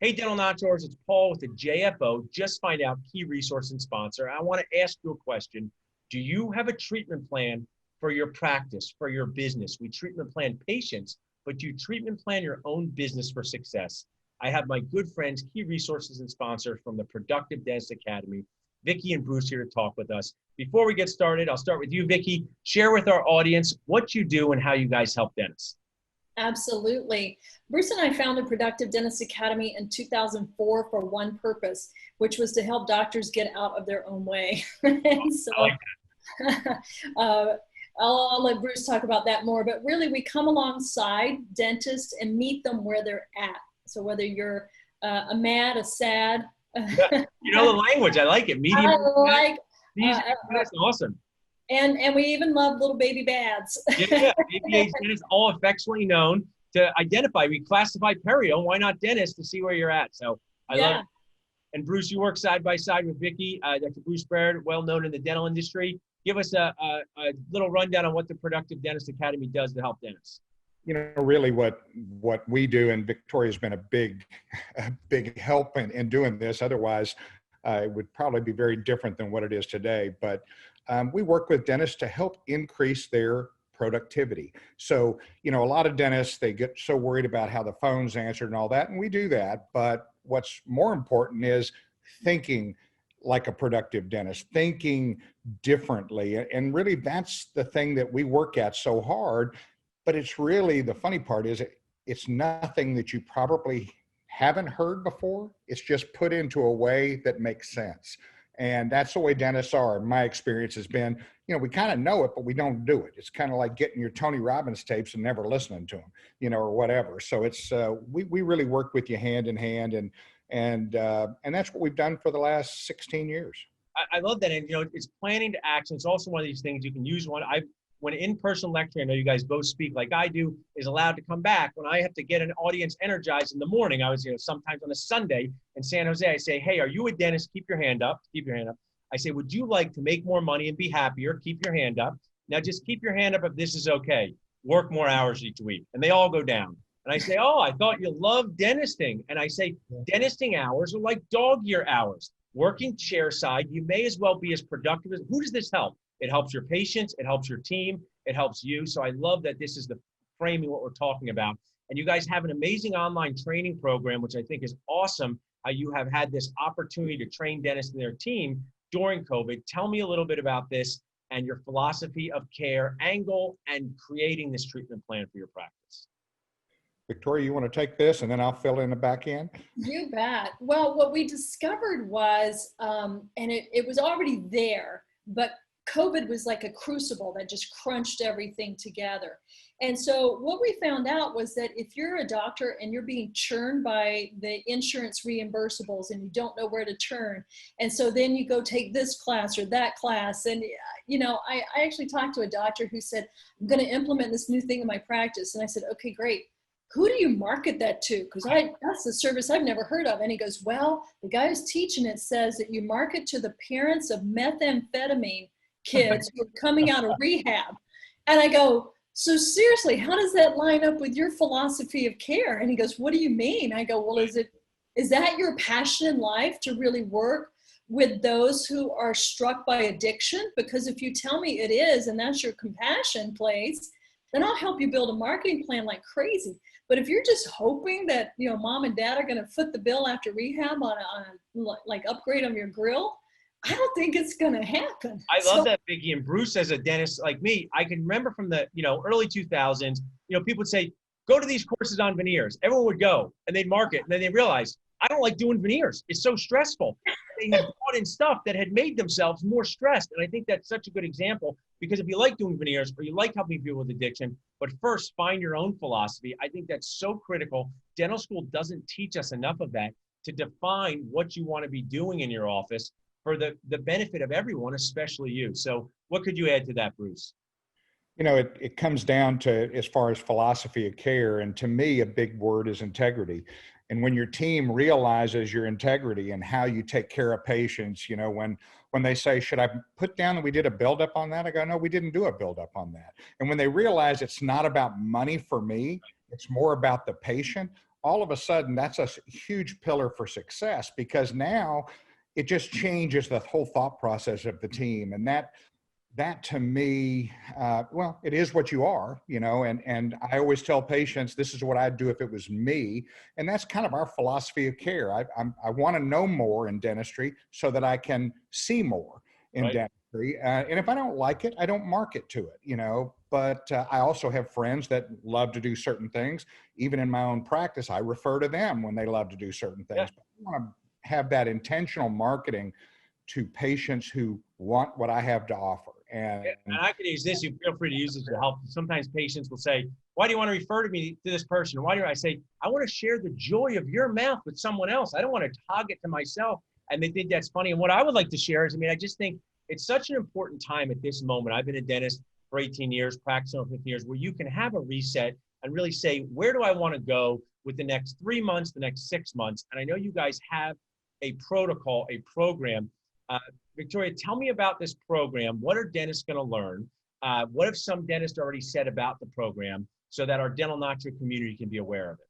Hey, Dental Nachos, it's Paul with the JFO. Just find out key resource and sponsor. I want to ask you a question. Do you have a treatment plan for your practice, for your business? We treatment plan patients, but you treatment plan your own business for success. I have my good friends, key resources and sponsors from the Productive Dentist Academy, Vicki and Bruce, here to talk with us. Before we get started, I'll start with you, Vicki. Share with our audience what you do and how you guys help dentists. Absolutely. Bruce and I founded Productive Dentist Academy in 2004 for one purpose, which was to help doctors get out of their own way. And so I like that. I'll let Bruce talk about that more, but really we come alongside dentists and meet them where they're at. So whether you're a mad, a sad. You know the language. I like it. Medium. That's awesome. And we even love little baby bads. Yeah. APH dentists, all affectionately known to identify. We classify perio. Why not dentist to see where you're at? So I love it. And Bruce, you work side by side with Vicki, Dr. Bruce Baird, well known in the dental industry. Give us a little rundown on what the Productive Dentist Academy does to help dentists. You know, really what we do, and Victoria's been a big help in doing this. Otherwise, it would probably be very different than what it is today. But we work with dentists to help increase their productivity. So, you know, a lot of dentists, they get so worried about how the phone's answered and all that, and we do that. But what's more important is thinking like a productive dentist, thinking differently. And really, that's the thing that we work at so hard. But it's really, the funny part is it's nothing that you probably haven't heard before. It's just put into a way that makes sense. And that's the way dentists are. My experience has been, you know, we kind of know it, but we don't do it. It's kind of like getting your Tony Robbins tapes and never listening to them, you know, or whatever. So it's, we really work with you hand in hand, and that's what we've done for the last 16 years. I love that. And, you know, it's planning to action. It's also one of these things you can use when in-person lecture, I know you guys both speak like I do, is allowed to come back. When I have to get an audience energized in the morning, I was, you know, sometimes on a Sunday in San Jose, I say, hey, are you a dentist? Keep your hand up. Keep your hand up. I say, would you like to make more money and be happier? Keep your hand up. Now just keep your hand up if this is okay. Work more hours each week. And they all go down. And I say, oh, I thought you loved dentisting. And I say, dentisting hours are like dog year hours. Working chair side, you may as well be as productive as, who does this help? It helps your patients, it helps your team, it helps you. So I love that this is the framing what we're talking about. And you guys have an amazing online training program, which I think is awesome, how you have had this opportunity to train dentists and their team during COVID. Tell me a little bit about this and your philosophy of care angle and creating this treatment plan for your practice. Victoria, you want to take this and then I'll fill in the back end? You bet. Well, what we discovered was, and it was already there, but COVID was like a crucible that just crunched everything together. And so what we found out was that if you're a doctor and you're being churned by the insurance reimbursables and you don't know where to turn, and so then you go take this class or that class, and you know, I actually talked to a doctor who said, I'm going to implement this new thing in my practice. And I said, okay, great. Who do you market that to? Because that's the service I've never heard of. And he goes, well, the guy who's teaching it says that you market to the parents of methamphetamine kids who are coming out of rehab. And I go, so seriously, how does that line up with your philosophy of care? And he goes, what do you mean? I go, well, is that your passion in life, to really work with those who are struck by addiction? Because if you tell me it is, and that's your compassion place, then I'll help you build a marketing plan like crazy. But if you're just hoping that, you know, mom and dad are going to foot the bill after rehab on a like upgrade on your grill, I don't think it's going to happen. I love that, Vicki. And Bruce, as a dentist like me, I can remember from the, you know, early 2000s, you know, people would say, go to these courses on veneers. Everyone would go and they'd market. And then they realized, I don't like doing veneers. It's so stressful. They had brought in stuff that had made themselves more stressed. And I think that's such a good example, because if you like doing veneers or you like helping people with addiction, but first find your own philosophy, I think that's so critical. Dental school doesn't teach us enough of that, to define what you want to be doing in your office for the benefit of everyone, especially you. So what could you add to that, Bruce? You know, it comes down to, as far as philosophy of care, and to me, a big word is integrity. And when your team realizes your integrity and how you take care of patients, you know, when they say, should I put down that we did a buildup on that? I go, no, we didn't do a buildup on that. And when they realize it's not about money for me, it's more about the patient, all of a sudden that's a huge pillar for success, because now it just changes the whole thought process of the team. And that to me, well, it is what you are, you know, and I always tell patients, this is what I'd do if it was me. And that's kind of our philosophy of care. I want to know more in dentistry so that I can see more in dentistry. And if I don't like it, I don't market to it, you know, but I also have friends that love to do certain things. Even in my own practice, I refer to them when they love to do certain things. But I want to have that intentional marketing to patients who want what I have to offer. And I can use this. You feel free to use this to help. Sometimes patients will say, why do you want to refer to me to this person? Why do I say, I want to share the joy of your mouth with someone else. I don't want to target to myself. And they think that's funny. And what I would like to share is, I mean, I just think it's such an important time at this moment. I've been a dentist for 18 years, practicing for 15 years, where you can have a reset and really say, where do I want to go with the next 3 months, the next 6 months? And I know you guys have a protocol, a program. Victoria, tell me about this program. What are dentists going to learn? What have some dentists already said about the program so that our dental nacho community can be aware of it?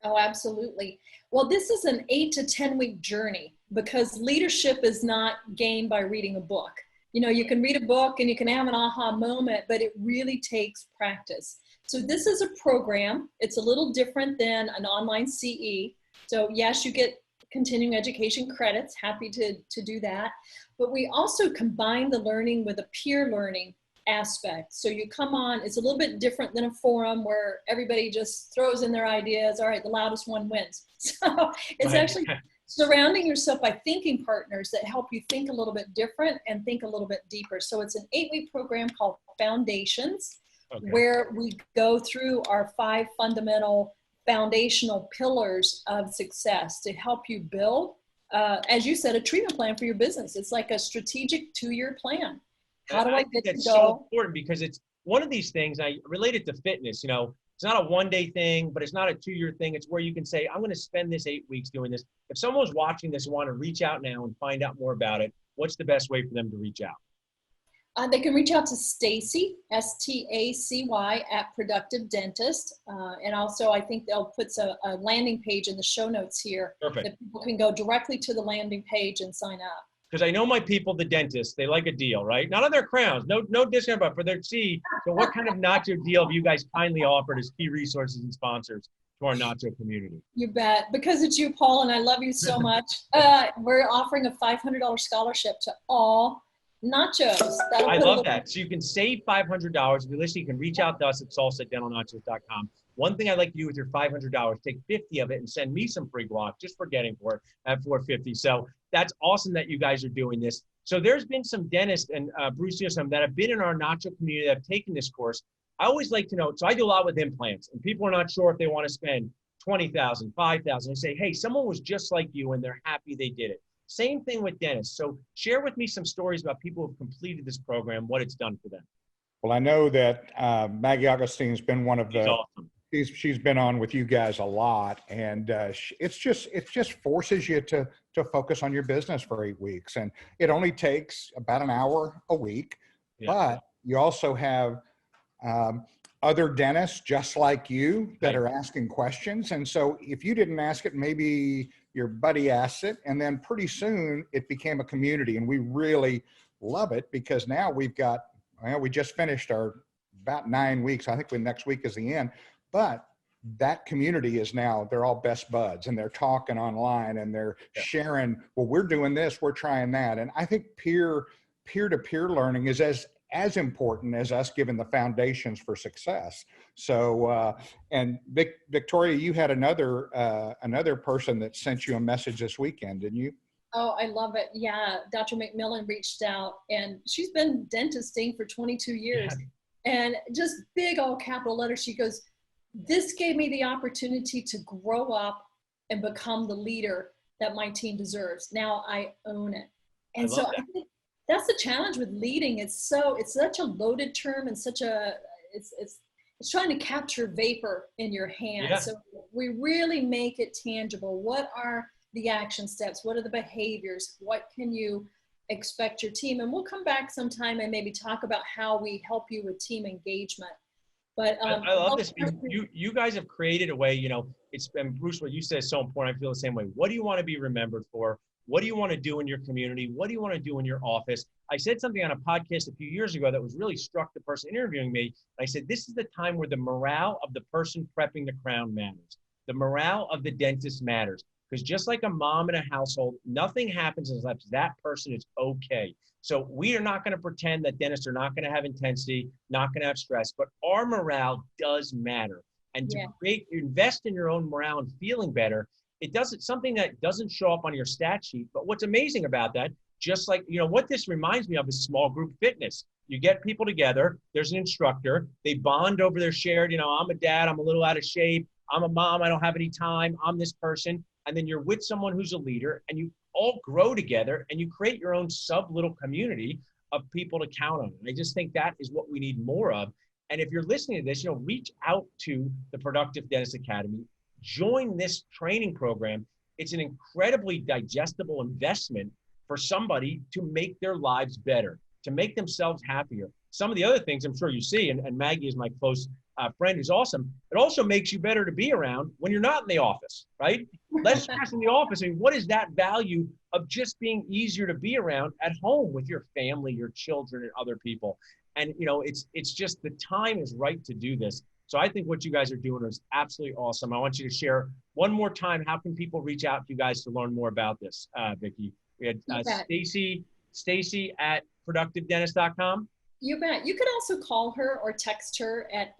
Oh, absolutely. Well, this is an 8 to 10 week journey, because leadership is not gained by reading a book. You know, you can read a book and you can have an aha moment, but it really takes practice. So this is a program. It's a little different than an online CE. So yes, you get continuing education credits, happy to do that. But we also combine the learning with a peer learning aspect. So you come on, it's a little bit different than a forum where everybody just throws in their ideas. All right, the loudest one wins. So it's actually surrounding yourself by thinking partners that help you think a little bit different and think a little bit deeper. So it's an 8-week program called Foundations, where we go through our 5 fundamental foundational pillars of success to help you build, as you said, a treatment plan for your business. It's like a strategic 2-year plan. How do I get to go? That's so important, because it's one of these things. I relate it to fitness. You know, it's not a one-day thing, but it's not a 2-year thing. It's where you can say, I'm going to spend this 8 weeks doing this. If someone's watching this and want to reach out now and find out more about it, what's the best way for them to reach out? They can reach out to Stacy, STACY, at Productive Dentist. And also, I think they'll put a landing page in the show notes here. Perfect. That people can go directly to the landing page and sign up. Because I know my people, the dentists, they like a deal, right? Not on their crowns, no discount, but for their fee. So what kind of nacho deal have you guys kindly offered as key resources and sponsors to our nacho community? You bet. Because it's you, Paul, and I love you so much. We're offering a $500 scholarship to all nachos. I love that. So you can save $500. If you listen, you can reach out to us at salsa@dentalnachos.com. One thing I'd like to do with your $500, take 50 of it and send me some free guac just for getting for it at $450. So that's awesome that you guys are doing this. So there's been some dentists, and Bruce, you know, some that have been in our nacho community that have taken this course. I always like to know, so I do a lot with implants, and people are not sure if they want to spend $20,000, $5,000. I say, hey, someone was just like you and they're happy they did it. Same thing with dentists. So share with me some stories about people who have completed this program, what it's done for them. Well, I know that Maggie Augustine's been one of the, awesome. She's been on with you guys a lot, and it just forces you to focus on your business for 8 weeks, and it only takes about an hour a week. But you also have other dentists just like you that are asking questions, and so if you didn't ask it, maybe your buddy asked it, and then pretty soon it became a community, and we really love it because now we've got, well, we just finished our about 9 weeks. I think next week is the end. But that community is now, they're all best buds, and they're talking online, and they're sharing, well, we're doing this, we're trying that. And I think peer-to-peer learning is as important as us giving the foundations for success. So, and Victoria, you had another person that sent you a message this weekend, didn't you? Oh, I love it. Yeah. Dr. McMillan reached out, and she's been dentisting for 22 years. And just big all capital letters, she goes, this gave me the opportunity to grow up and become the leader that my team deserves. Now I own it. And so I think that's the challenge with leading. It's such a loaded term, and it's trying to capture vapor in your hand. Yeah. So we really make it tangible. What are the action steps? What are the behaviors? What can you expect your team? And we'll come back sometime and maybe talk about how we help you with team engagement. But I love this. You guys have created a way, you know, it's been, Bruce, what you said is so important. I feel the same way. What do you want to be remembered for? What do you want to do in your community? What do you want to do in your office? I said something on a podcast a few years ago that was really struck the person interviewing me. I said, this is the time where the morale of the person prepping the crown matters. The morale of the dentist matters. Because just like a mom in a household, nothing happens unless that person is okay. So we are not going to pretend that dentists are not going to have intensity, not going to have stress, but our morale does matter. And to invest in your own morale and feeling better, it doesn't, something that doesn't show up on your stat sheet. But what's amazing about that, just like, you know, what this reminds me of is small group fitness. You get people together, there's an instructor, they bond over their shared, you know, I'm a dad, I'm a little out of shape, I'm a mom, I don't have any time, I'm this person. And then you're with someone who's a leader and you all grow together and you create your own sub little community of people to count on. And I just think that is what we need more of. And if you're listening to this, you know, reach out to the Productive Dentist Academy, join this training program. It's an incredibly digestible investment for somebody to make their lives better, to make themselves happier. Some of the other things I'm sure you see, and Maggie is my close friend who's awesome, it also makes you better to be around when you're not in the office, right? Less stress in the office. I mean, what is that value of just being easier to be around at home with your family, your children, and other people? And, you know, it's just the time is right to do this. So I think what you guys are doing is absolutely awesome. I want you to share one more time, how can people reach out to you guys to learn more about this, Vicki? We had Stacy at productivedentist.com. You bet. You could also call her or text her at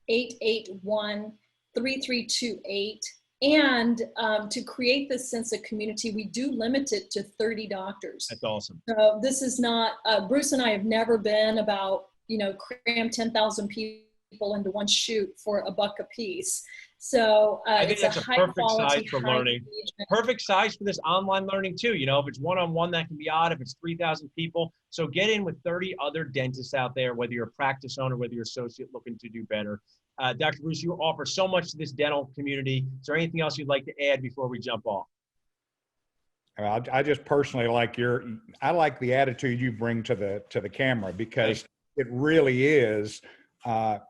814-881-3328. And to create this sense of community, we do limit it to 30 doctors. That's awesome. So this is not, Bruce and I have never been about, you know, cram 10,000 people into one shoot for $1 a piece. So I think it's that's a a high perfect quality, size for high learning. engagement. Perfect size for this online learning too. You know, if it's one-on-one, that can be odd. If it's 3,000 people, so get in with 30 other dentists out there, whether you're a practice owner, whether you're an associate looking to do better. Dr. Bruce, you offer so much to this dental community. Is there anything else you'd like to add before we jump off? I just personally like I like the attitude you bring to the camera, because it really is.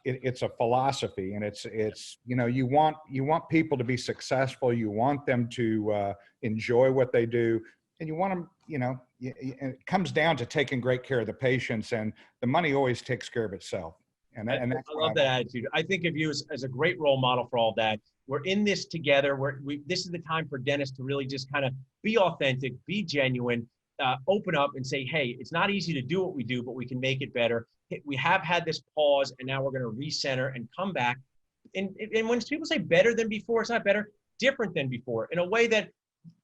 It's a philosophy, and it's you know, you want people to be successful, you want them to enjoy what they do, and you want them, you know, and it comes down to taking great care of the patients, and the money always takes care of itself. And that's I love that attitude. I think of you as a great role model for all that. We're in this together. This is the time for dentists to really just kind of be authentic, be genuine, open up and say, hey, it's not easy to do what we do, but we can make it better. We have had this pause, and now we're going to recenter and come back. And when people say better than before, it's not better, different than before, in a way that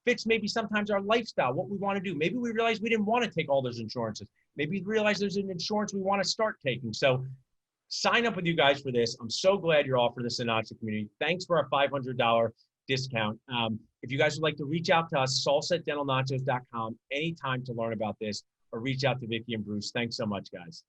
fits maybe sometimes our lifestyle, what we want to do. Maybe we realize we didn't want to take all those insurances. Maybe we realize there's an insurance we want to start taking. So sign up with you guys for this. I'm so glad you're offering this in the Nacho community. Thanks for our $500 discount. If you guys would like to reach out to us, salsa@dentalnachos.com anytime to learn about this, or reach out to Vicki and Bruce. Thanks so much, guys.